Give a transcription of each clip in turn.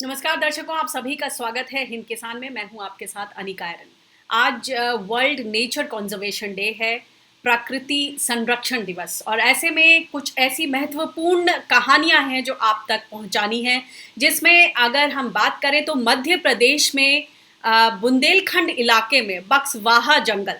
नमस्कार दर्शकों, आप सभी का स्वागत है हिंद किसान में। मैं हूं आपके साथ अनिका एरन। आज वर्ल्ड नेचर कंजर्वेशन डे है, प्रकृति संरक्षण दिवस। और ऐसे में कुछ ऐसी महत्वपूर्ण कहानियां हैं जो आप तक पहुंचानी हैं, जिसमें अगर हम बात करें तो मध्य प्रदेश में बुंदेलखंड इलाके में बक्सवाहा जंगल,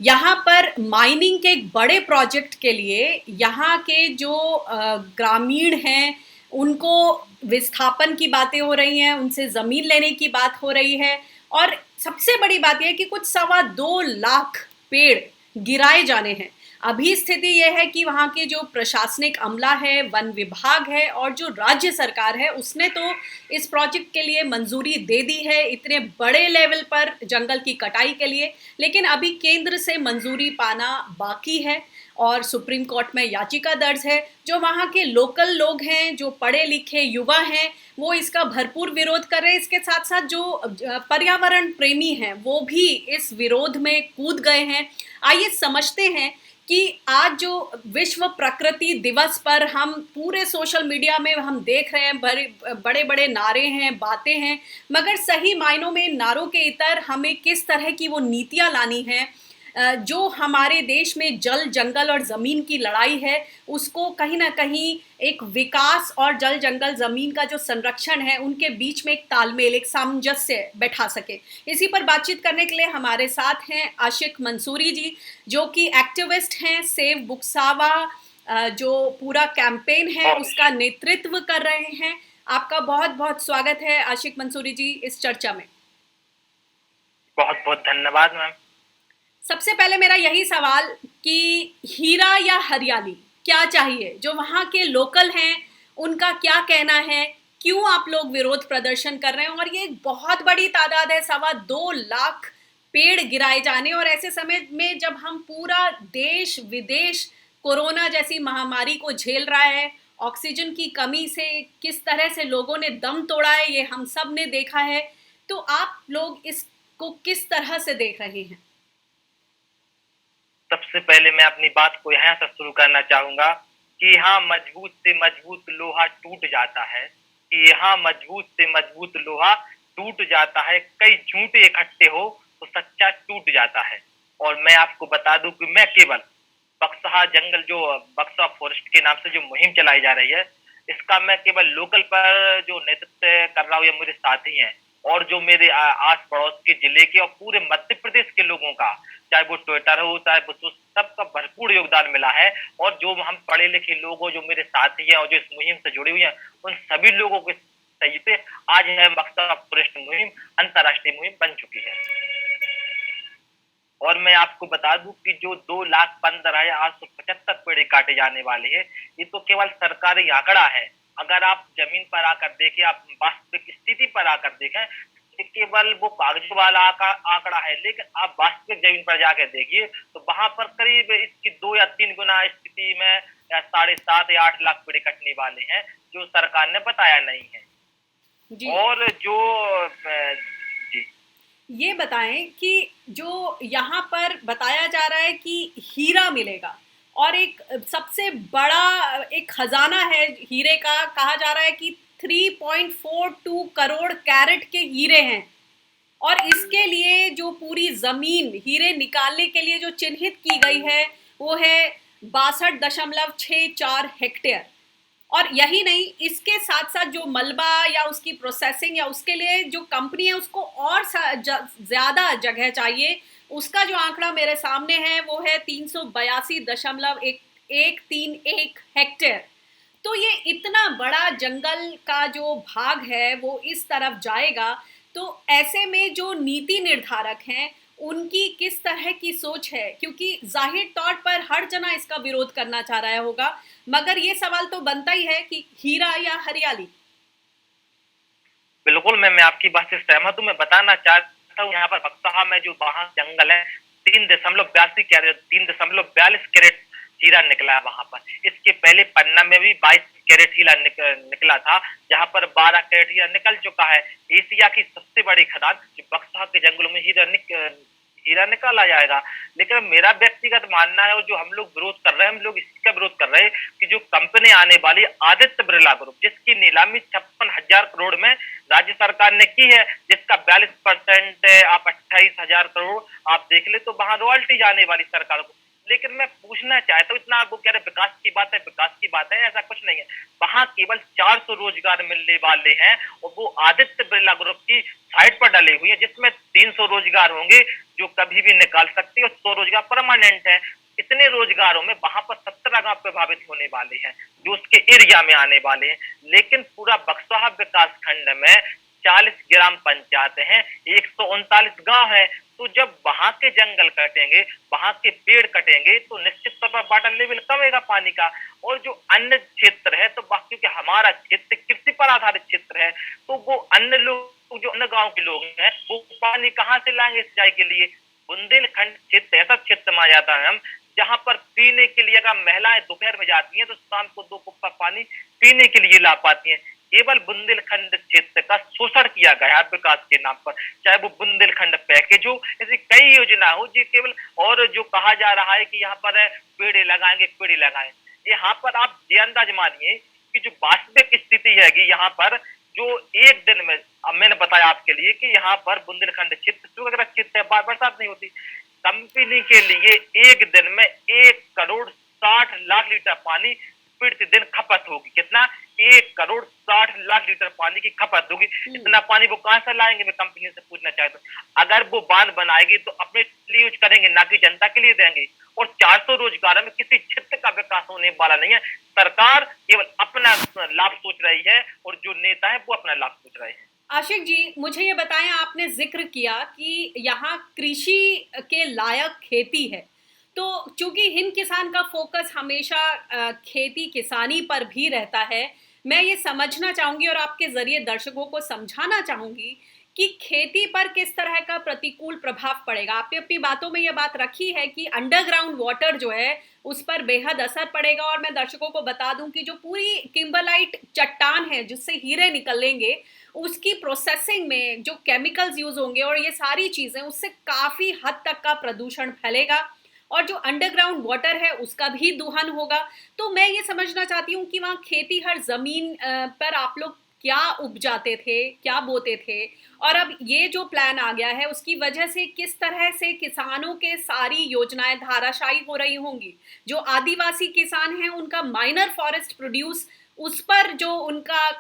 यहाँ पर माइनिंग के एक बड़े प्रोजेक्ट के लिए यहाँ के जो ग्रामीण हैं उनको विस्थापन की बातें हो रही हैं, उनसे ज़मीन लेने की बात हो रही है। और सबसे बड़ी बात यह है कि कुछ 2.25 लाख पेड़ गिराए जाने हैं। अभी स्थिति यह है कि वहाँ के जो प्रशासनिक अमला है, वन विभाग है और जो राज्य सरकार है, उसने तो इस प्रोजेक्ट के लिए मंजूरी दे दी है इतने बड़े लेवल पर जंगल की कटाई के लिए, लेकिन अभी केंद्र से मंजूरी पाना बाकी है। और सुप्रीम कोर्ट में याचिका दर्ज है। जो वहाँ के लोकल लोग हैं, जो पढ़े लिखे युवा हैं, वो इसका भरपूर विरोध कर रहे हैं। इसके साथ साथ जो पर्यावरण प्रेमी हैं वो भी इस विरोध में कूद गए हैं। आइए समझते हैं कि आज जो विश्व प्रकृति दिवस पर हम पूरे सोशल मीडिया में हम देख रहे हैं, बड़े बड़े नारे हैं, बातें हैं, मगर सही मायनों में नारों के इतर हमें किस तरह की वो नीतियां लानी हैं जो हमारे देश में जल जंगल और ज़मीन की लड़ाई है, उसको कहीं ना कहीं एक विकास और जल जंगल ज़मीन का जो संरक्षण है उनके बीच में एक तालमेल, एक सामंजस्य बैठा सके। इसी पर बातचीत करने के लिए हमारे साथ हैं आशिक मंसूरी जी, जो कि एक्टिविस्ट हैं। सेव बुकसावा जो पूरा कैंपेन है उसका नेतृत्व कर रहे हैं। आपका बहुत बहुत स्वागत है आशिक मंसूरी जी इस चर्चा में। बहुत बहुत धन्यवाद मैम। सबसे पहले मेरा यही सवाल कि हीरा या हरियाली क्या चाहिए, जो वहाँ के लोकल हैं उनका क्या कहना है, क्यों आप लोग विरोध प्रदर्शन कर रहे हैं? और ये एक बहुत बड़ी तादाद है, 2.25 लाख पेड़ गिराए जाने, और ऐसे समय में जब हम पूरा देश विदेश कोरोना जैसी महामारी को झेल रहा है, ऑक्सीजन की कमी से किस तरह से लोगों ने दम तोड़ा है ये हम सब ने देखा है। तो आप लोग इसको किस तरह से देख रहे हैं? सबसे पहले मैं अपनी बात को यहाँ से शुरू करना चाहूंगा कि यहाँ मजबूत से मजबूत लोहा टूट जाता है, कि यहाँ मजबूत से मजबूत लोहा टूट जाता है। कई झूठे इकट्ठे हो तो सच्चा टूट जाता है। और मैं आपको बता दूं कि मैं केवल बक्सहा जंगल, जो बक्सा फॉरेस्ट के नाम से जो मुहिम चलाई जा रही है, इसका मैं केवल लोकल पर जो नेतृत्व कर रहा हूँ, या मेरे साथी हैं और जो मेरे आस पड़ोस के जिले के और पूरे मध्य प्रदेश के लोगों का, चाहे वो ट्विटर हो चाहे वो, सबका भरपूर योगदान मिला है। और जो हम पढ़े लिखे लोग हो, जो मेरे साथी हैं और जो इस मुहिम से जुड़े हुए हैं, उन सभी लोगों के सही पे आज है बक्सा फॉरेस्ट मुहिम अंतर्राष्ट्रीय मुहिम बन चुकी है। और मैं आपको बता दूं कि जो 2,15,875 पेड़ काटे जाने वाले हैं, ये तो केवल सरकारी आंकड़ा है। अगर आप जमीन पर आकर देखें, आप वास्तविक स्थिति पर आकर देखें, केवल वो कागज वाला आंकड़ा है, लेकिन आप वास्तविक जमीन पर जाकर देखिए तो वहां पर करीब इसकी 2 या 3 गुना स्थिति में या 7.5 या 8 लाख पेड़ कटने वाले हैं, जो सरकार ने बताया नहीं है। जी, और जो ये बताएं कि जो यहाँ पर बताया जा रहा है कि हीरा मिलेगा, और एक सबसे बड़ा एक खजाना है हीरे का, कहा जा रहा है कि 3.42 करोड़ कैरेट के हीरे हैं। और इसके लिए जो पूरी जमीन हीरे निकालने के लिए जो चिन्हित की गई है वो है 62.64 हेक्टेयर। और यही नहीं, इसके साथ साथ जो मलबा या उसकी प्रोसेसिंग या उसके लिए जो कंपनी है उसको और ज्यादा जगह चाहिए। उसका जो आंकड़ा मेरे सामने है वो है 382.131 हेक्टेयर। तो ये इतना बड़ा जंगल का जो भाग है वो इस तरफ जाएगा। तो ऐसे में जो नीति निर्धारक हैं उनकी किस तरह की सोच है, क्योंकि जाहिर तौर पर हर जना इसका विरोध करना चाह रहा होगा, मगर ये सवाल तो बनता ही है कि हीरा या हरियाली। बिल्कुल मैं आपकी बात से सहमत हूँ। मैं बताना चाहता हूँ, यहाँ पर बक्सहा में जो वहाँ जंगल है, 3.42 कैरेट हीरा निकला है वहां पर। इसके पहले पन्ना में भी 22 कैरेट हीरा निकला था, जहां पर 12 कैरेट हीरा निकल चुका है। एशिया की सबसे बड़ी खदान जो बक्सहा के जंगलों में हीरा निकाला जाएगा। लेकिन मेरा व्यक्तिगत मानना है, और जो हम लोग विरोध कर रहे हैं, हम लोग इसका विरोध कर रहे हैं कि जो कंपनी आने वाली आदित्य बिरला ग्रुप, जिसकी नीलामी 56,000 करोड़ में राज्य सरकार ने की है, जिसका 42% आप 28,000 करोड़ आप देख ले, तो वहां रॉयल्टी जाने वाली सरकार को। लेकिन मैं पूछना चाहता हूँ, इतना आपको कह रहे विकास की बात है, विकास की बात है, ऐसा कुछ नहीं है। वहां केवल 400 रोजगार मिलने वाले हैं और वो आदित्य बिरला ग्रुप की साइट पर डले हुए हैं, जिसमें 300 रोजगार होंगे जो कभी भी निकाल सकते हैं और 100 रोजगार परमानेंट है। इतने रोजगारों में वहां पर 17 गांव प्रभावित होने वाले हैं जो उसके एरिया में आने वाले हैं। लेकिन पूरा बक्सवाहा विकास खंड में 40 ग्राम पंचायत हैं, 139 गांव है। तो जब वहां के जंगल कटेंगे, वहां के पेड़ कटेंगे, तो निश्चित तौर पर वाटर लेवल कमेगा पानी का। और जो अन्य क्षेत्र है, तो क्योंकि हमारा क्षेत्र कृषि पर आधारित क्षेत्र है, तो वो अन्य लोग, जो अन्य गांव के लोग हैं, वो पानी कहाँ से लाएंगे सिंचाई के लिए? बुंदेलखंड क्षेत्र ऐसा क्षेत्र माना जाता है हम, जहां पर पीने के लिए अगर महिलाएं दोपहर में जाती हैं तो शाम को 2 कुप्पा पानी पीने के लिए ला पाती हैं। केवल बुंदेलखंड क्षेत्र का शोषण किया गया है विकास के नाम पर, चाहे वो बुंदेलखंड पैकेज हो, ऐसी कई योजना हो जी केवल। और जो कहा जा रहा है कि यहाँ पर पेड़ लगाएंगे, पेड़ लगाएं, यहाँ पर आप ये अंदाज मानिए कि जो वास्तविक स्थिति है यहाँ पर, जो एक दिन में, अब मैंने बताया आपके लिए कि यहाँ पर बुंदेलखंड क्षेत्र सूखाग्रस्त क्षेत्र है, बरसात नहीं होती। कंपनी के लिए एक दिन में 1 करोड़ 60 लाख लीटर पानी प्रतिदिन खपत होगी। कितना? 1 करोड़ 60 लाख लीटर पानी की खपत होगी। इतना पानी वो कहां से लाएंगे? मैं कंपनी से पूछना चाहता हूँ। अगर वो बांध बनाएगी तो अपने लिए यूज करेंगे, ना कि जनता के लिए देंगे। और 400 रोजगारों में किसी क्षेत्र का विकास होने वाला नहीं है। सरकार केवल अपना लाभ सोच रही है और जो नेता है वो अपना लाभ सोच रहे हैं। आशिक जी, मुझे ये बताएं, आपने जिक्र किया कि यहाँ कृषि के लायक खेती है, तो चूंकि हिंद किसान का फोकस हमेशा खेती किसानी पर भी रहता है, मैं ये समझना चाहूंगी और आपके जरिए दर्शकों को समझाना चाहूंगी कि खेती पर किस तरह का प्रतिकूल प्रभाव पड़ेगा। आपने अपनी बातों में ये बात रखी है कि अंडरग्राउंड वाटर जो है उस पर बेहद असर पड़ेगा, और मैं दर्शकों को बता दूं कि जो पूरी किम्बरलाइट चट्टान है जिससे हीरे निकलेंगे, उसकी प्रोसेसिंग में जो केमिकल्स यूज होंगे और ये सारी चीजें, उससे काफी हद तक का प्रदूषण फैलेगा और जो अंडरग्राउंड वाटर है उसका भी दोहन होगा। तो मैं ये समझना चाहती हूँ कि वहाँ खेती हर जमीन पर आप लोग क्या उपजाते थे, क्या बोते थे, और अब ये जो प्लान आ गया है उसकी वजह से किस तरह से किसानों के सारी योजनाएं धाराशायी हो रही होंगी। जो आदिवासी किसान हैं उनका माइनर फॉरेस्ट प्रोड्यूस, उस पर जो उनका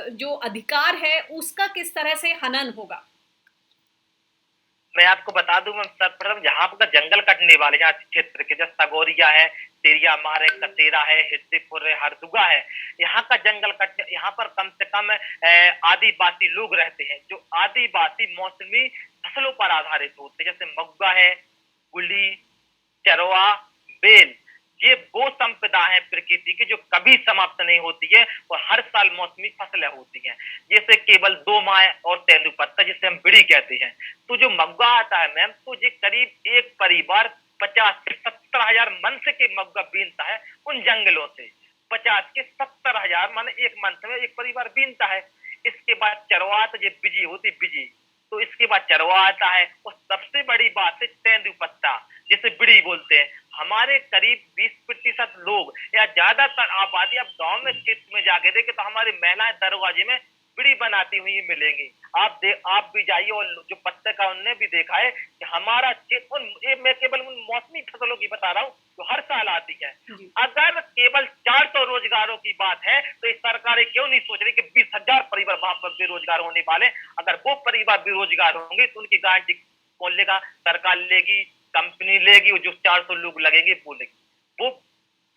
जो अधिकार है उसका किस तरह से हनन होगा। मैं आपको बता दूं, मैं सर्वप्रथम यहाँ पर जंगल कटने वाले जहाँ क्षेत्र के, जैसे सगोरिया है, तेरिया मार है, कसेरा है, हिद्दीपुर है, हरदुगा है, यहाँ का जंगल कटने, यहाँ पर कम से कम आदिवासी लोग रहते हैं। जो आदिवासी मौसमी फसलों पर आधारित होते हैं, जैसे मग्गा है, गुली, चरवा, बेल। ये वो संपदा है प्रकृति की जो कभी समाप्त नहीं होती है और हर साल मौसमी फसलें होती हैं। जैसे केवल 2 माह और तेंदुपत्ता, जिसे हम बिड़ी कहते हैं। तो जो मग्गा आता है मैम, तो ये करीब एक परिवार 50 से 70 हजार मंथ के मग्गा बीनता है उन जंगलों से। 50 के 70 हजार माने एक मंथ में एक परिवार बीनता है। इसके बाद चरवा, तो ये बिजी होती बिजी, तो इसके बाद चरवा आता है। और सबसे बड़ी बात है तेंदुपत्ता, जिसे बिड़ी बोलते हैं। हमारे करीब 20% लोग या ज्यादातर आबादी, अब गांव में क्षेत्र में जाके देखे तो हमारी महिलाएं दरवाजे में बिड़ी बनाती हुई मिलेंगी। आप भी जाइए, और जो पत्रकार उनने भी देखा है कि हमारा क्षेत्र, ये मैं केवल उन मौसमी फसलों की बता रहा हूँ जो हर साल आती है। अगर केवल 400 रोजगारों की बात है तो ये सरकारें क्यों नहीं सोच रही कि 20,000 परिवार वहां पर बेरोजगार होने वाले। अगर वो परिवार बेरोजगार होंगे तो उनकी गारंटी कौन लेगा? सरकार लेगी, कंपनी लेगी, और जो 400 लोग लगेंगे वो लेगी। वो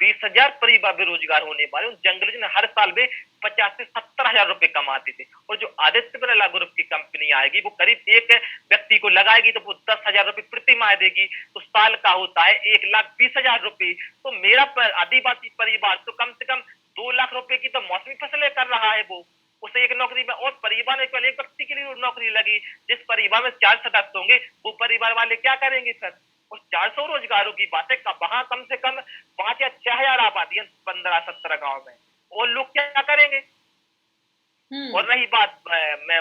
20,000 परिवार बेरोजगार होने वाले उन जंगलों में हर साल में 50 से 70 हजार रुपए कमाते थे। और जो आदित्य बिरला ग्रुप की कंपनी आएगी वो करीब एक व्यक्ति को लगाएगी तो वो 10,000 रुपए प्रति माह देगी, तो साल का होता है 1,20,000 रुपए। तो मेरा आदिवासी परिवार तो कम से कम 2 लाख रुपए की तो मौसमी फसलें कर रहा है। वो उसे एक नौकरी में, और परिवार में केवल एक व्यक्ति के लिए नौकरी लगी। जिस परिवार में 4 सदस्य होंगे वो परिवार वाले क्या करेंगे सर? उस 400 रोजगारों की बात है, वहां कम से कम 5 या 6 हजार आबादी है 15-17 गांव में, और लोग क्या करेंगे? और रही बात मैं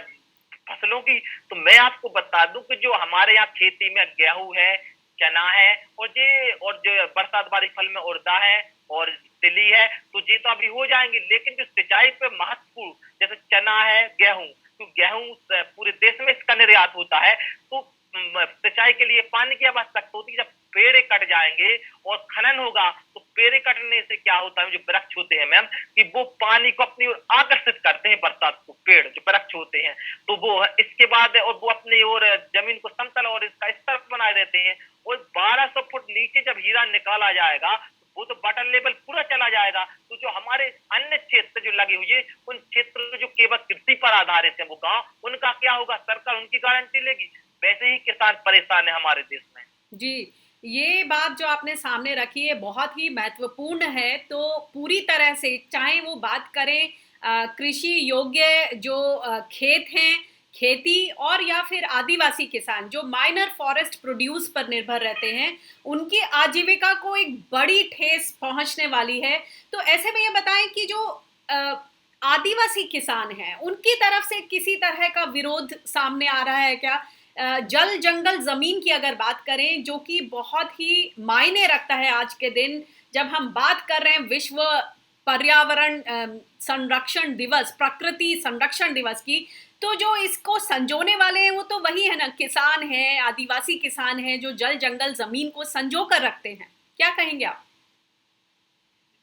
फसलों की, तो मैं आपको बता दूं कि जो हमारे यहाँ खेती में गेहूं है, चना है, और जो बरसात वाली फल में उड़दा है और तिली है, तो ये तो अभी हो जाएंगे। लेकिन जो सिंचाई पे महत्वपूर्ण, जैसे चना है, गेहूं, तो गेहूं पूरे देश में इसका निर्यात होता है। तो सिंचाई के लिए पानी की आवश्यकता होती है। जब पेड़ कट जाएंगे और खनन होगा तो पेड़ कटने से क्या होता है, जो वृक्ष होते हैं मैम, कि वो पानी को अपनी ओर आकर्षित करते हैं, बरसात को। पेड़ जो वृक्ष होते हैं तो वो इसके बाद और वो अपनी ओर जमीन को समतल और इसका स्तर बनाए देते हैं। और 1200 फुट नीचे जब हीरा निकाला जाएगा वो तो वाटर लेवल पूरा चला जाएगा। तो जो हमारे अन्य क्षेत्र जो लगे हुए उन क्षेत्र जो केवल कृषि पर आधारित है वो गांव, उनका क्या होगा? सरकार उनकी गारंटी लेगी। वैसे ही किसान परेशान है हमारे देश में। जी, ये बात जो आपने सामने रखी है बहुत ही महत्वपूर्ण है। तो पूरी तरह से चाहे वो बात करें कृषि योग्य जो खेत हैं, खेती, और या फिर आदिवासी किसान जो माइनर फॉरेस्ट प्रोड्यूस पर निर्भर रहते हैं, उनकी आजीविका को एक बड़ी ठेस पहुंचने वाली है। तो ऐसे में ये बताएं कि जो अ, आदिवासी किसान हैं, उनकी तरफ से किसी तरह का विरोध सामने आ रहा है क्या? जल जंगल जमीन की अगर बात करें, जो कि बहुत ही मायने रखता है आज के दिन, जब हम बात कर रहे हैं विश्व पर्यावरण संरक्षण दिवस, प्रकृति संरक्षण दिवस की, तो जो इसको संजोने वाले हैं वो तो वही है ना, किसान हैं, आदिवासी किसान हैं, जो जल जंगल जमीन को संजो कर रखते हैं। क्या कहेंगे आप?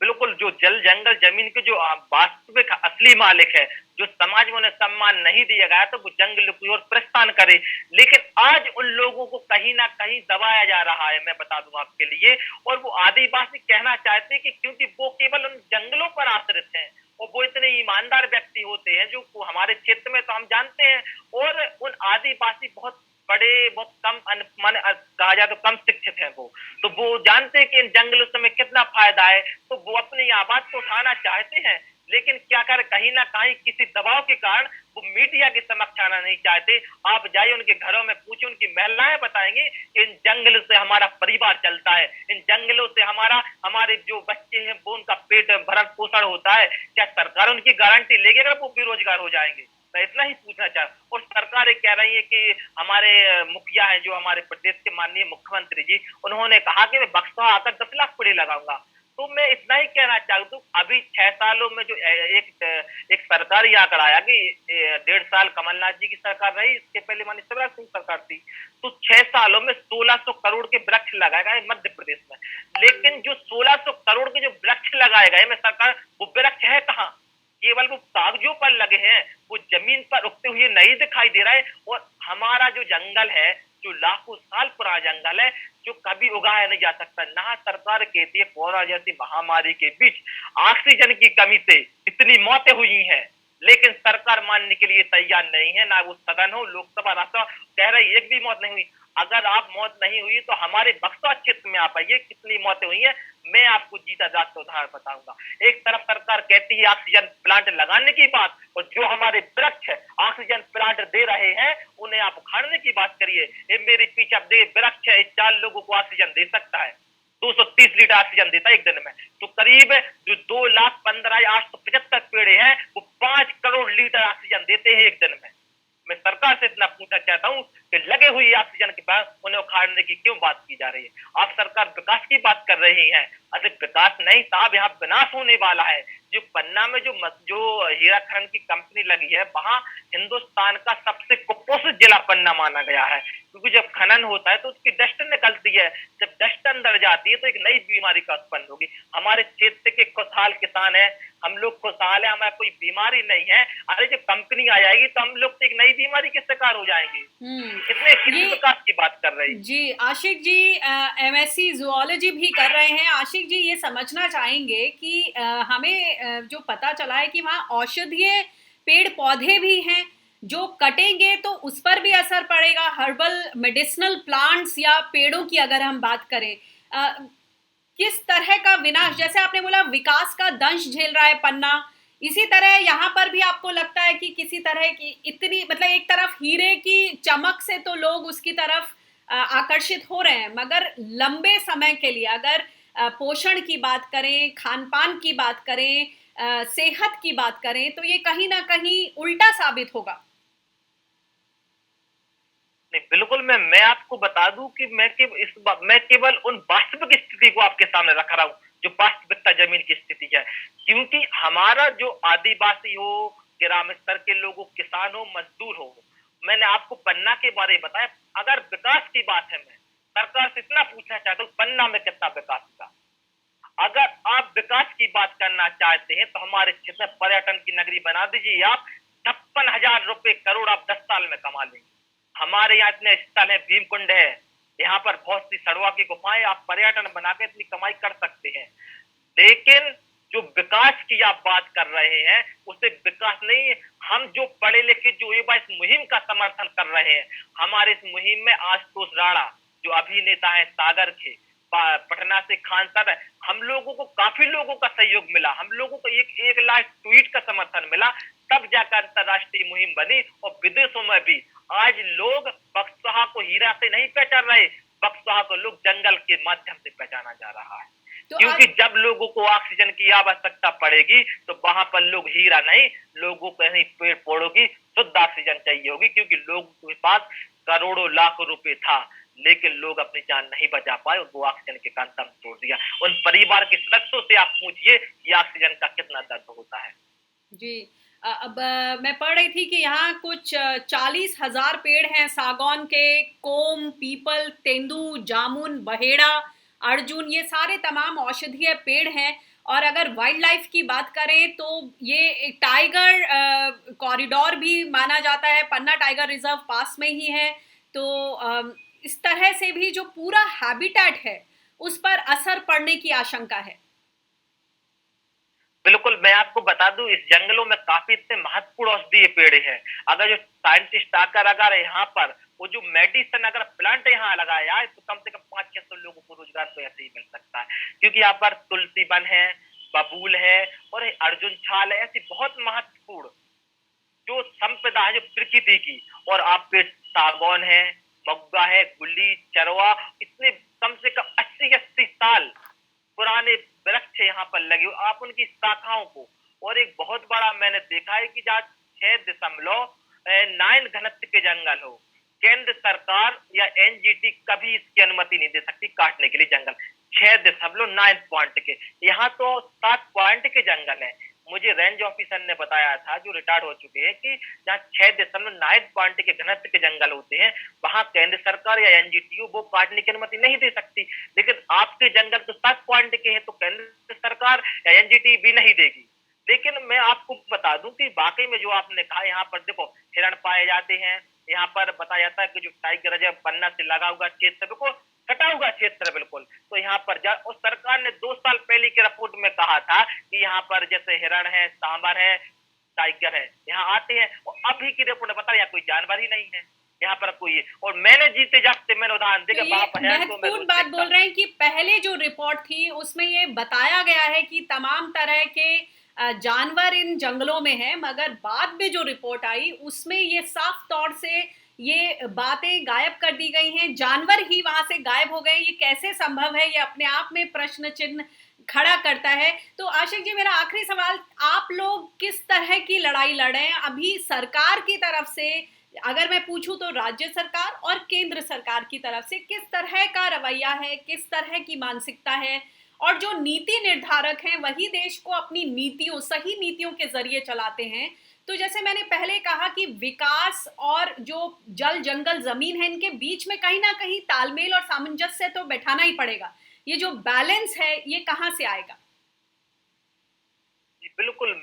बिल्कुल, जो जल जंगल जमीन के जो वास्तविक असली मालिक है, जो समाज में उन्हें सम्मान नहीं दिया गया तो वो जंगल की ओर प्रस्थान करे। लेकिन आज उन लोगों को कहीं ना कहीं दबाया जा रहा है, मैं बता दूं आपके लिए। और वो आदिवासी कहना चाहते हैं कि क्योंकि वो केवल उन जंगलों पर आश्रित हैं और वो इतने ईमानदार व्यक्ति होते हैं जो हमारे क्षेत्र में तो हम जानते हैं। और उन आदिवासी बहुत बड़े, बहुत कम कहा जाए तो कम शिक्षित हैं वो। तो वो जानते हैं कि इन जंगलों से हमें कितना फायदा है, तो वो अपनी आवाज तो उठाना चाहते हैं। लेकिन क्या कर, कहीं ना कहीं किसी दबाव के कारण वो मीडिया के समक्ष आना नहीं चाहते। आप जाइए उनके घरों में पूछिए, उनकी महिलाएं बताएंगी कि इन जंगलों से हमारा परिवार चलता है, इन जंगलों से हमारे जो बच्चे हैं वो उनका पेट भरण पोषण होता है। क्या सरकार उनकी गारंटी लेगी अगर वो बेरोजगार हो जाएंगे? मैं इतना ही पूछना चाह। और सरकार ये कह रही है कि हमारे मुखिया है, जो हमारे प्रदेश के माननीय मुख्यमंत्री जी, उन्होंने कहा कि मैं बक्सा आकर 10 लाख पेड़ लगाऊंगा। तो मैं इतना ही कहना चाहता हूँ, अभी 6 सालों में जो एक सरकारी आंकड़ा आया कि 1.5 साल कमलनाथ जी की सरकार रही, इसके पहले माननीय शिवराज सिंह सरकार थी, तो 6 सालों में 1600 करोड़ के वृक्ष लगाए गए मध्य प्रदेश में। लेकिन जो 1600 करोड़ के जो वृक्ष लगाए गए में सरकार, वो वृक्ष है कहाँ? केवल वो कागजों पर लगे हैं, वो जमीन पर उगते हुए नहीं दिखाई दे रहा है। और हमारा जो जंगल है, जो लाखों साल पुराना जंगल है, जो कभी उगाया नहीं जा सकता। ना सरकार कहती है कोरोना जैसी महामारी के बीच ऑक्सीजन की कमी से इतनी मौतें हुई हैं, लेकिन सरकार मानने के लिए तैयार नहीं है। ना वो सदन हो, लोकसभा, राज्यसभा कह रही एक भी मौत नहीं हुई। अगर आप मौत नहीं हुई तो हमारे बक्सा क्षेत्र में आप आइए, कितनी मौतें हुई हैं, मैं आपको जीता जागता उदाहरण बताऊंगा। एक तरफ सरकार कहती है ऑक्सीजन प्लांट लगाने की बात, और जो हमारे वृक्ष है ऑक्सीजन प्लांट दे रहे हैं उन्हें आप उखाड़ने की बात करिए। ये मेरे पीछे अब वृक्ष है, 4 लोगों को ऑक्सीजन दे सकता है, 230 लीटर ऑक्सीजन देता है एक दिन में। तो करीब जो 2,15,875 पेड़ हैं वो 5 करोड़ लीटर ऑक्सीजन देते हैं एक दिन में। मैं सरकार से इतना पूछना चाहता हूँ कि लगे हुए ऑक्सीजन के बाद उन्हें उखाड़ने की क्यों बात की जा रही है? आप सरकार विकास की बात कर रही है, अरे विकास नहीं साहब, यहाँ विनाश होने वाला है। जो पन्ना में जो हीरा खनन की कंपनी लगी है, वहां हिंदुस्तान का सबसे कुपोषित जिला पन्ना माना गया है, क्योंकि जब खनन होता है तो उसकी डस्ट निकलती है। जब डस्ट अंदर जाती है तो एक नई बीमारी का उत्पन्न होगी। हमारे क्षेत्र के खुशहाल किसान है, हम लोग खुशहाल है, हमारा कोई बीमारी नहीं है। अरे जब कंपनी आ जाएगी तो हम लोग तो एक नई बीमारी के शिकार हो जाएंगे। कितने विकास की बात कर रही जी। आशिक जी एमएससी जूलॉजी भी कर रहे हैं। आशिक जी ये समझना चाहेंगे कि हमें जो पता चला है कि वहाँ औषधीय पेड़ पौधे भी हैं, जो कटेंगे तो उस पर भी असर पड़ेगा। हर्बल मेडिसिनल प्लांट्स या पेड़ों की अगर हम बात करें, किस तरह का विनाश, जैसे आपने बोला विकास का दंश झेल रहा है पन्ना, इसी तरह यहाँ पर भी आपको लगता है कि किसी तरह की इतनी, मतलब एक तरफ हीरे की चमक से तो लोग उसकी तरफ आकर्षित हो रहे हैं, मगर लंबे समय के लिए अगर पोषण की बात करें, खान पान की बात करें, सेहत की बात करें, तो ये कहीं ना कहीं उल्टा साबित होगा। नहीं, बिल्कुल। मैं आपको बता दूं कि मैं केवल उन वास्तविक स्थिति को आपके सामने रख रहा हूं, जो वास्तविकता जमीन की स्थिति है। क्योंकि हमारा जो आदिवासी हो, ग्राम स्तर के लोग हो, किसान हो, मजदूर हो। मैंने आपको पन्ना के बारे में बताया। अगर विकास की बात है, मैं सरकार से इतना पूछना चाहता हूँ, पन्ना में कितना विकास हुआ? अगर आप विकास की बात करना चाहते हैं तो हमारे क्षेत्र में पर्यटन की नगरी बना दीजिए। आप 56,000 रुपए करोड़ आप 10 साल में कमा लेंगे। हमारे यहाँ इतने स्थल है, भीमकुंड है, यहाँ पर बहुत सी सड़वा की गुफाएं, आप पर्यटन बना के इतनी कमाई कर सकते हैं। लेकिन जो विकास की आप बात कर रहे हैं, उसे विकास नहीं। हम जो पढ़े लिखे जो युवा इस मुहिम का समर्थन कर रहे हैं, हमारे इस मुहिम में आशुतोष राणा जो अभिनेता है सागर के, पटना से खान सर, हम लोगों को काफी लोगों का सहयोग मिला। हम लोगों को एक लाख ट्वीट का समर्थन मिला, तब जाकर अंतरराष्ट्रीय मुहिम बनी। और विदेशों में भी आज लोग बक्सहा को हीरा से नहीं पहचान रहे, बक्सहा को लोग जंगल के माध्यम से पहचाना जा रहा है। तो क्योंकि जब लोगों को ऑक्सीजन की आवश्यकता पड़ेगी तो वहां पर लोग हीरा नहीं, लोगों को कहीं पेड़ पौधों की शुद्ध ऑक्सीजन चाहिए होगी। क्योंकि लोगों के पास करोड़ों लाखों रुपए था, लेकिन लोग अपनी जान नहीं बचा पाए और वो ऑक्सीजन के कारण दम तोड़ दिया। उन परिवार के सदस्यों से आप पूछिए कि ऑक्सीजन का कितना दर्द होता है। जी। अब मैं पढ़ रही थी कि यहाँ कुछ 40,000 पेड़ हैं सागौन के, कोम, पीपल, तेंदू, जामुन, बहेड़ा, अर्जुन, ये सारे तमाम औषधीय पेड़ हैं। और अगर वाइल्ड लाइफ की बात करें तो ये एक टाइगर कॉरिडोर भी माना जाता है, पन्ना टाइगर रिजर्व पास में ही है। तो इस तरह से भी जो पूरा हैबिटेट है उस पर असर पड़ने की आशंका है। बिल्कुल, मैं आपको बता दूं, इस जंगलों में काफी इतने महत्वपूर्ण औषधीय पेड़ हैं। अगर जो साइंटिस्ट आकर अगर यहाँ पर वो जो मेडिसिन अगर प्लांट यहाँ लगाया तो कम से कम 500-600 लोगों को रोजगार तो ऐसे ही मिल सकता है। क्योंकि यहाँ पर तुलसी वन है, बबूल है और अर्जुन छाल है, ऐसी बहुत महत्वपूर्ण जो संपदा है जो प्रकृति की। और आप पे सागौन है, मग्गा है, गुल्ली, चरवा, इतने कम से कम 80-80 साल पुराने वृक्ष यहाँ पर लगे हो, आप उनकी शाखाओं को। और एक बहुत बड़ा मैंने देखा है कि जहाँ 6.9 घनत्व के जंगल हो, केंद्र सरकार या एनजीटी कभी इसकी अनुमति नहीं दे सकती काटने के लिए जंगल। 6.9 पॉइंट के, यहाँ तो 7 पॉइंट के जंगल है। मुझे रेंज ऑफिसर ने बताया था जो रिटायर्ड हो चुके हैं कि जहाँ 6.9 पॉइंट के घनत्व के जंगल होते हैं, वहां केंद्र सरकार या एनजीटी वो काटने की अनुमति नहीं दे सकती। लेकिन आपके जंगल तो 7 पॉइंट के हैं, तो केंद्र सरकार या एनजीटी भी नहीं देगी। लेकिन मैं आपको बता दूं कि वाकई में जो आपने कहा, यहाँ पर देखो हिरण पाए जाते हैं, यहाँ पर बताया जाता है कि जो टाइगर रिजर्व पन्ना से लगा हुआ क्षेत्र बिल्कुल कटा हुआ क्षेत्र बिल्कुल, तो यहाँ पर और सरकार ने 2 साल पहले की रिपोर्ट में कहा था कि यहाँ पर जैसे हिरण है, सांबर है, टाइगर है, यहाँ आते हैं। और अभी की रिपोर्ट बता यहाँ कोई जानवर ही नहीं है यहाँ पर कोई। और मैंने जीते जागते मैंने उदाहरण देखा, वहां पर महत्वपूर्ण बात बोल रहे हैं कि पहले जो रिपोर्ट थी उसमें ये बताया गया है कि तमाम तरह के जानवर इन जंगलों में हैं, मगर बाद में जो रिपोर्ट आई उसमें ये साफ तौर से ये बातें गायब कर दी गई हैं, जानवर ही वहां से गायब हो गए। ये कैसे संभव है, ये अपने आप में प्रश्न चिन्ह खड़ा करता है। तो आशिक जी, मेरा आखिरी सवाल, आप लोग किस तरह की लड़ाई लड़ रहे हैं अभी सरकार की तरफ से? अगर मैं पूछूं तो राज्य सरकार और केंद्र सरकार की तरफ से किस तरह का रवैया है, किस तरह की मानसिकता है? और जो नीति निर्धारक हैं वही देश को अपनी नीतियों, सही नीतियों के जरिए चलाते हैं। तो जैसे मैंने पहले कहा कि विकास और जो जल जंगल जमीन है, इनके बीच में कहीं ना कहीं तालमेल और सामंजस्य तो बैठाना ही पड़ेगा। ये जो बैलेंस है ये कहाँ से आएगा? बिल्कुल,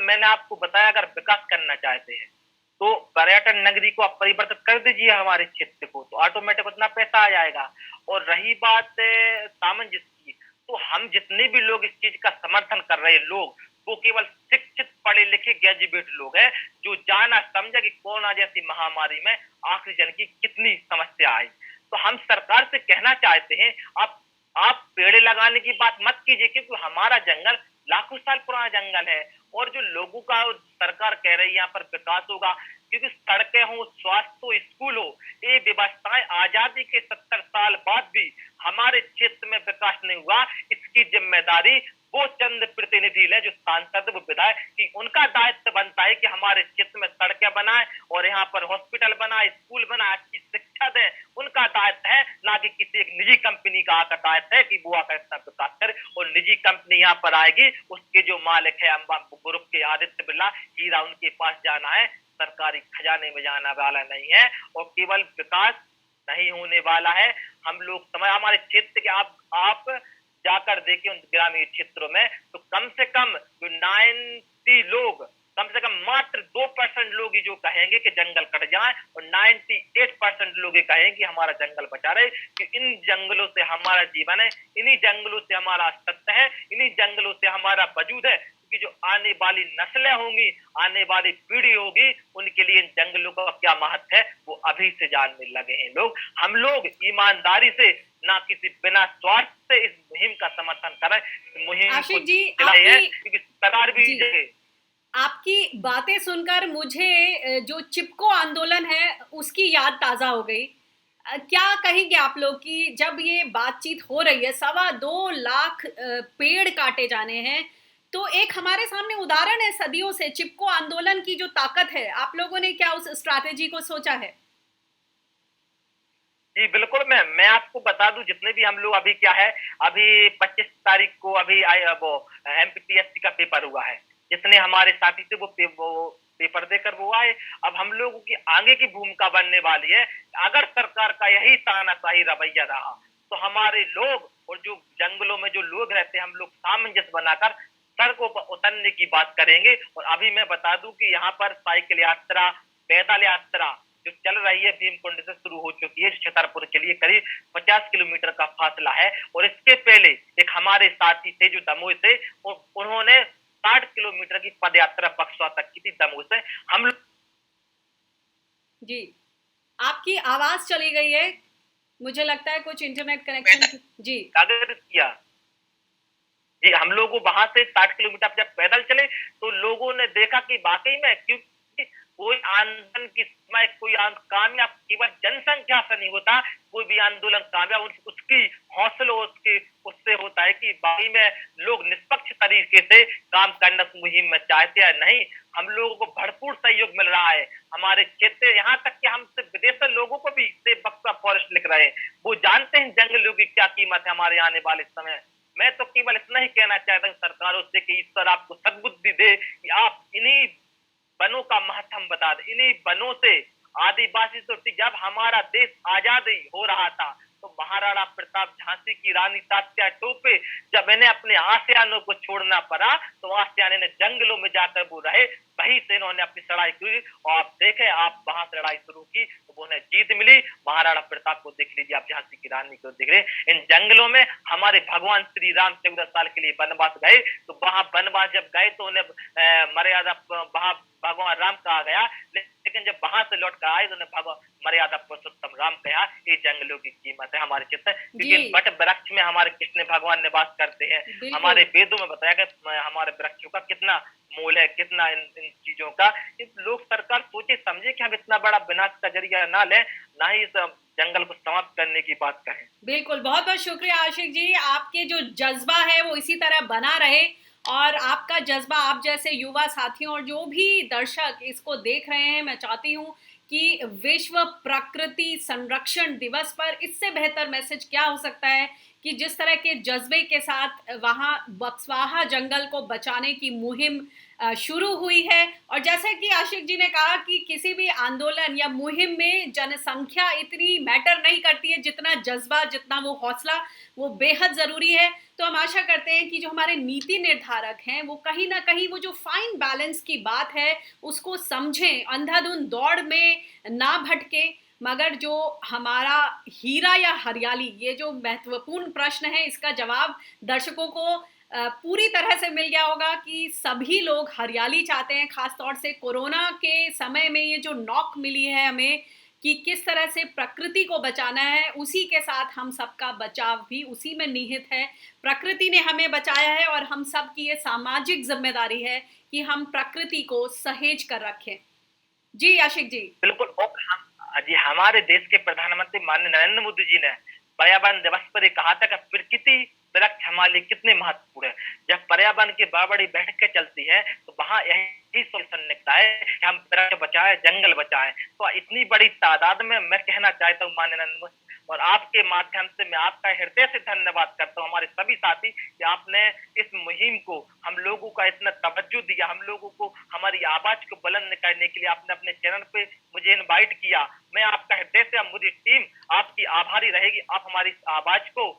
मैंने आपको बताया, अगर विकास करना चाहते हैं तो पर्यटन नगरी को आप परिवर्तित कर दीजिए हमारे क्षेत्र को, तो ऑटोमेटिक उतना पैसा आ जाएगा। और रही बात सामंजस्य की, तो हम जितने भी लोग इस चीज का समर्थन कर रहे हैं लोग, वो केवल शिक्षित पढ़े लिखे ग्रेजुएट लोग हैं जो जाना समझा कि कोरोना जैसी महामारी में ऑक्सीजन की कितनी समस्या आई। तो हम सरकार से कहना चाहते हैं, आप पेड़ लगाने की बात मत कीजिए, क्योंकि हमारा जंगल लाखों साल पुराना जंगल है। और जो लोगों का सरकार कह रही है यहाँ पर विकास होगा, क्योंकि सड़कें हो, स्वास्थ्य हो, स्कूल हो, ये व्यवस्थाएं आजादी के 70 साल बाद भी हमारे क्षेत्र में विकास नहीं हुआ। इसकी जिम्मेदारी वो चंद प्रतिनिधि है जो सांसद वो विधायक कि उनका दायित्व बनता है कि हमारे क्षेत्र में सड़कें बनाए और यहाँ पर हॉस्पिटल बनाए, स्कूल बनाए, अच्छी शिक्षा दें। उनका दायित्व है, ना कि किसी एक निजी कंपनी का आकर दायित्व है कि वो आकर इतना विकास करे। और निजी कंपनी यहाँ पर आएगी, उसके जो मालिक है अंबानी ग्रुप के आदित्य बिरला, हीरा उनके पास जाना है, सरकारी खजाने में जाना वाला नहीं है। और केवल विकास नहीं होने वाला है। हम लोग समय हमारे क्षेत्र के आप जाकर देखें उन ग्रामीण क्षेत्रों में, तो कम से कम जो 90 लोग, कम से कम मात्र 2% लोग ही जो कहेंगे कि जंगल कट जाए, और 98% लोग ये कहेंगे कि हमारा जंगल बचा रहे, कि इन जंगलों से हमारा जीवन है, इन्हीं जंगलों से हमारा अस्तित्व है, इन्हीं जंगलों से हमारा वजूद है। कि जो आने वाली नस्लें होंगी, आने वाली पीढ़ी होगी, उनके लिए इन जंगलों का क्या महत्व है वो अभी से जानने लगे हैं लोग। हम लोग ईमानदारी से, ना किसी बिना स्वार्थ से इस मुहिम का समर्थन करें। मुहिम को आशिक जी, चलाई है क्योंकि सरकार भी आपकी बातें सुनकर मुझे जो चिपको आंदोलन है उसकी याद ताजा हो गई। क्या कहेंगे आप लोग कि जब ये बातचीत हो रही है, 2.25 लाख पेड़ काटे जाने हैं, तो एक हमारे सामने उदाहरण है सदियों से चिपको आंदोलन की जो ताकत है। आप लोगों ने क्या उस स्ट्रैटेजी को सोचा है? जी बिल्कुल, मैं आपको बता दूं, जितने भी हम लोग अभी क्या है, अभी 25 तारीख को अभी वो एमपीपीएससी का पेपर हुआ है। जितने हमारे साथी थे वो पेपर देकर वो आए। अब हम लोगों की आगे की भूमिका बनने वाली है। अगर सरकार का यही तानाशाही रवैया रहा तो हमारे लोग और जो जंगलों में जो लोग रहते हैं, हम लोग सामंजस्य बनाकर सड़कों पर उतरने की बात करेंगे। और अभी मैं बता दूं कि यहाँ पर साइकिल यात्रा, पैदल यात्रा जो चल रही है, भीमकुंड से शुरू हो चुकी है, छतरपुर के लिए करीब 50 किलोमीटर का फासला है। और इसके पहले एक हमारे साथी थे जो दमोह से, उन्होंने 60 किलोमीटर की पद यात्रा बक्सवा तक की थी दमोह से। हम जी, आपकी आवाज चली गई है, मुझे लगता है कुछ इंटरनेट कनेक्शन। जी अगर किया जी, हम लोग वहां से 60 किलोमीटर जब पैदल चले तो लोगों ने देखा कि वाकई में, क्योंकि कोई आंदोलन की समय कोई कामयाब केवल जनसंख्या से नहीं होता, कोई भी आंदोलन कामयाब उसकी हौसला उसके उससे होता है कि वाकई में लोग निष्पक्ष तरीके से काम करना मुहिम में चाहते हैं। नहीं, हम लोगों को भरपूर सहयोग मिल रहा है। हमारे क्षेत्र, यहाँ तक कि हमसे विदेशी लोगों को भी सेब बक्सा फॉरेस्ट लिख रहे हैं। वो जानते हैं जंगलों की क्या कीमत है हमारे आने वाले समय। मैं तो केवल इतना ही कहना चाहता हूँ सरकारों से कि ईश्वर आपको सद्बुद्धि दे कि आप इन्हीं वनों का महत्व बता दे। इन्हीं वनों से आदिवासी तो जब हमारा देश आजाद हो रहा था तो महाराणा प्रताप, झांसी की रानी तात्या टोपे, जब इन्हें अपने आसियानों को छोड़ना पड़ा तो आसियाने ने जंगलों में जाकर वो रहे, वहीं से इन्होंने अपनी लड़ाई की। और आप देखें, आप वहां से लड़ाई शुरू की तो उन्हें जीत मिली। महाराणा प्रताप को देख लीजिए, आप झांसी की रानी को देख रहे। इन जंगलों में हमारे भगवान श्री राम 14 साल के लिए वनवास गए, तो वहां वनवास जब गए तो उन्हें मर्यादा वहां भगवान राम कहा गया, लेकिन जब वहां से लौट कर आए तो उन्हें भगवान मर्यादा पुरुषोत्तम राम कहा। ये जंगलों की कीमत है हमारे चित्त, क्योंकि बट वृक्ष में हमारे कृष्ण भगवान निवास करते हैं। हमारे वेदों में बताया गया हमारे वृक्षों का कितना मोल है, कितना इन चीजों का। लोग सरकार सोचे समझे कि हम इतना बड़ा विनाश का जरिया ना लें, ना ही इस जंगल को समाप्त करने की बात कहें। बिल्कुल, बहुत बहुत शुक्रिया आशिक जी। आपके जो जज्बा है वो इसी तरह बना रहे, और आपका जज्बा, आप जैसे युवा साथियों और जो भी दर्शक इसको देख रहे हैं, मैं चाहती हूँ कि विश्व प्रकृति संरक्षण दिवस पर इससे बेहतर मैसेज क्या हो सकता है कि जिस तरह के जज्बे के साथ वहाँ बक्सवाहा जंगल को बचाने की मुहिम शुरू हुई है। और जैसे कि आशिक जी ने कहा कि किसी भी आंदोलन या मुहिम में जनसंख्या इतनी मैटर नहीं करती है जितना जज्बा, जितना वो हौसला, वो बेहद ज़रूरी है। तो हम आशा करते हैं कि जो हमारे नीति निर्धारक हैं वो कहीं ना कहीं वो जो फाइन बैलेंस की बात है उसको समझें, अंधाधुंध दौड़ में ना भटके, मगर जो हमारा हीरा या हरियाली, ये जो महत्वपूर्ण प्रश्न है, इसका जवाब दर्शकों को पूरी तरह से मिल गया होगा कि सभी लोग हरियाली चाहते हैं। खासतौर से कोरोना के समय में ये जो नॉक मिली है हमें कि किस तरह से प्रकृति को बचाना है, उसी के साथ हम सबका बचाव भी उसी में निहित है। प्रकृति ने हमें बचाया है और हम सब की ये सामाजिक जिम्मेदारी है कि हम प्रकृति को सहेज कर रखें। जी आशिक जी। बिल्कुल। और जी, हमारे देश के प्रधानमंत्री माननीय नरेंद्र मोदी जी ने पर्यावरण दिवस पर कहा था कि प्रकृति वृक्ष हमारे लिए कितने महत्वपूर्ण है। जब पर्यावरण की बड़ी बैठकें चलती है तो वहाँ यही सॉल्यूशन निकलता है कि हम वृक्ष बचाएं, जंगल बचाएं। तो इतनी बड़ी तादाद में मैं कहना चाहता हूँ माननीय नरेंद्र मोदी, और आपके माध्यम से मैं आपका हृदय से धन्यवाद करता हूँ हमारे सभी साथी कि आपने इस मुहिम को हम लोगों का इतना तवज्जो दिया, हम लोगों को हमारी आवाज को बुलंद करने के लिए आपने अपने चैनल पे मुझे इनवाइट किया। मैं आपका हृदय से, पूरी टीम आपकी आभारी रहेगी। आप हमारी इस आवाज को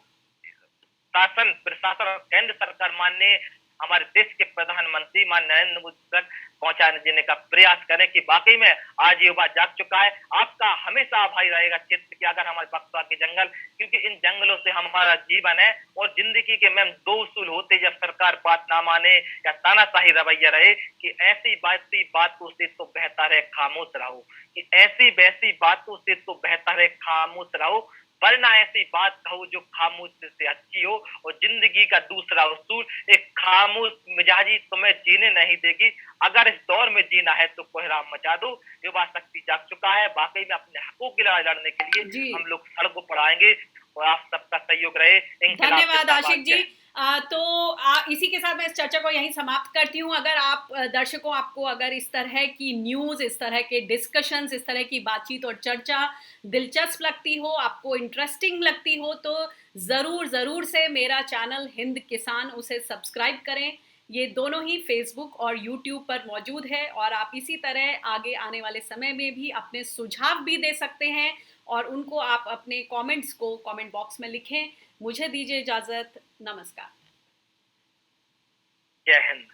शासन, प्रशासन और केंद्र सरकार माननीय हमारे देश के प्रधानमंत्री माननीय नरेंद्र मोदी तक पहुंचाने देने का प्रयास करें कि वाकई में आज युवा जाग चुका है। आपका हमेशा आभारी रहेगा क्षेत्र की अगर हमारे बक्सवा के जंगल, क्योंकि इन जंगलों से हमारा जीवन है और जिंदगी के मैम दो उसूल होते जब सरकार बात ना माने या तानाशाही रवैया रहे कि ऐसी वैसी बातों से तो बेहतर है खामोश रहो, कि ऐसी वैसी बातों से तो बेहतर है खामोश रहो, वरना ऐसी बात कहो जो खामोश से अच्छी हो। और जिंदगी का दूसरा उसूल, एक खामोश मिजाजी तुम्हें जीने नहीं देगी, अगर इस दौर में जीना है तो कोहराम मचा दो। युवा शक्ति जाग चुका है, वाकई में अपने हकों की लड़ाई लड़ने के लिए जी। हम लोग सड़कों पर आएंगे और आप सबका सहयोग रहे। धन्यवाद आशिक जी। इसी के साथ मैं इस चर्चा को यहीं समाप्त करती हूँ। अगर आप दर्शकों, आपको अगर इस तरह की न्यूज़, इस तरह के डिस्कशंस, इस तरह की बातचीत और चर्चा दिलचस्प लगती हो, आपको इंटरेस्टिंग लगती हो, तो ज़रूर से मेरा चैनल हिंद किसान उसे सब्सक्राइब करें। ये दोनों ही फेसबुक और यूट्यूब पर मौजूद है और आप इसी तरह आगे आने वाले समय में भी अपने सुझाव भी दे सकते हैं और उनको आप अपने कमेंट्स को कमेंट बॉक्स में लिखें। मुझे दीजिए इजाजत। नमस्कार। जय हिंद।